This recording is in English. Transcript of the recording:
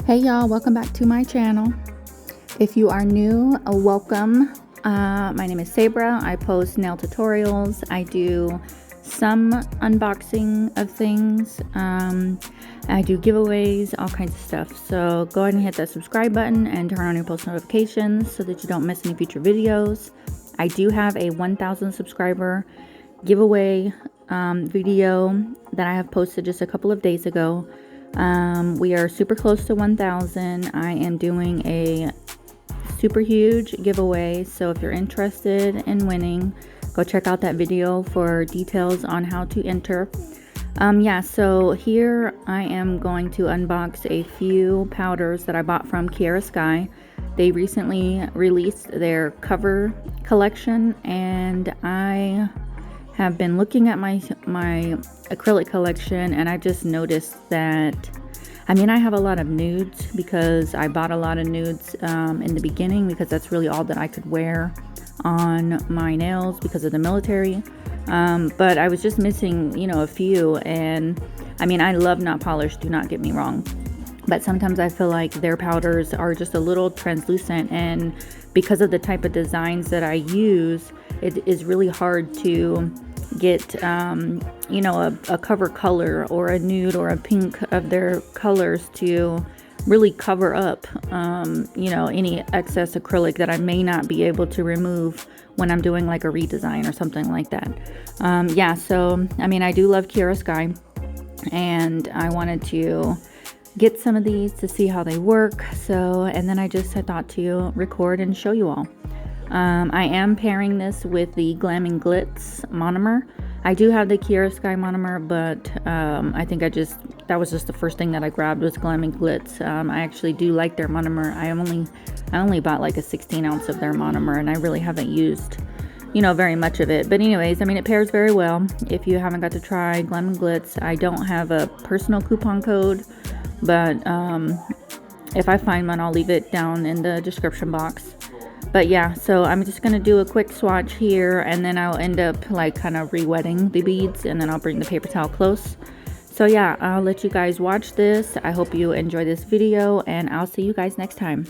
Hey y'all, welcome back to my channel. If you are new, welcome. My name is Sabra. I post nail tutorials. I do some unboxing of things. I do giveaways, all kinds of stuff. So go ahead and hit that subscribe button and turn on your post notifications so that you don't miss any future videos. I do have a 1,000 subscriber giveaway video that I have posted just a couple of days ago. We are super close to 1,000. I am doing a super huge giveaway, so if you're interested in winning, go check out that video for details on how to enter. Yeah, so here I am going to unbox a few powders that I bought from Kiara Sky. They recently released their cover collection, and I have been looking at my acrylic collection, and I just noticed that, I have a lot of nudes because I bought a lot of nudes in the beginning because that's really all that I could wear on my nails because of the military. But I was just missing, a few, and I love not polished, do not get me wrong, but sometimes I feel like their powders are just a little translucent, and because of the type of designs that I use, it is really hard to get a cover color or a nude or a pink of their colors to really cover up any excess acrylic that I may not be able to remove when I'm doing like a redesign or something like that. Yeah, so I do love Kiara Sky, and I wanted to get some of these to see how they work. So, and then I thought to record and show you all. I am pairing this with the Glam and Glitz monomer. I do have the Kiara Sky monomer, but I think that was just the first thing that I grabbed was Glam and Glitz. I actually do like their monomer. I only bought like a 16 ounce of their monomer, and I really haven't used very much of it. But anyways, it pairs very well. If you haven't got to try Glam and Glitz, I don't have a personal coupon code, but if I find one, I'll leave it down in the description box. But yeah, so I'm just going to do a quick swatch here, and then I'll end up like kind of re-wetting the beads, and then I'll bring the paper towel close. So yeah, I'll let you guys watch this. I hope you enjoy this video, and I'll see you guys next time.